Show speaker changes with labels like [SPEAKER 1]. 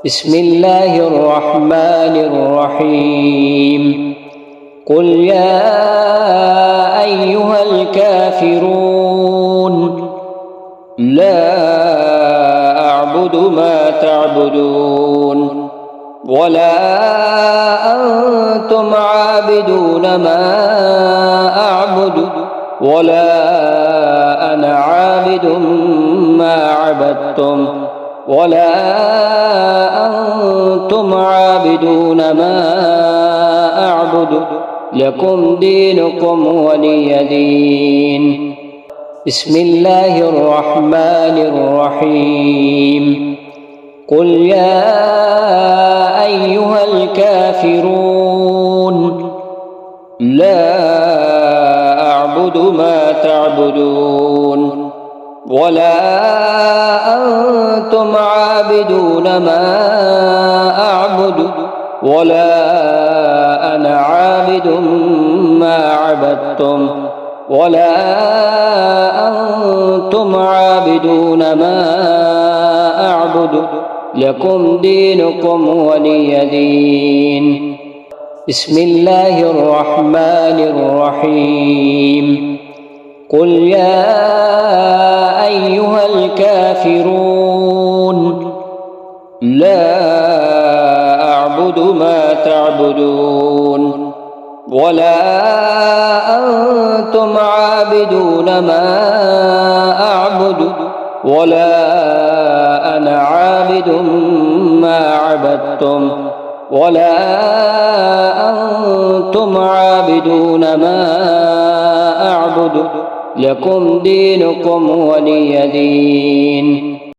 [SPEAKER 1] بسم الله الرحمن الرحيم قل يا أيها الكافرون لا أعبد ما تعبدون ولا أنتم عابدون ما أعبد ولا أنا عابد ما عبدتم ولا أنتم عابدون ما أعبد لكم دينكم ولي دين. بسم الله الرحمن الرحيم قل يا أيها الكافرون لا أعبد ما تعبدون ولا أنتم عابدون ما أعبد ولا أنا عابد ما عبدتم ولا أنتم عابدون ما أعبد لكم دينكم ولي دين. بسم الله الرحمن الرحيم قل يا أيها الكافرون لا أعبد ما تعبدون ولا أنتم عابدون ما أعبد ولا أنا عابد ما عبدتم ولا أنتم عابدون ما أعبد لكم دينكم ولي دين.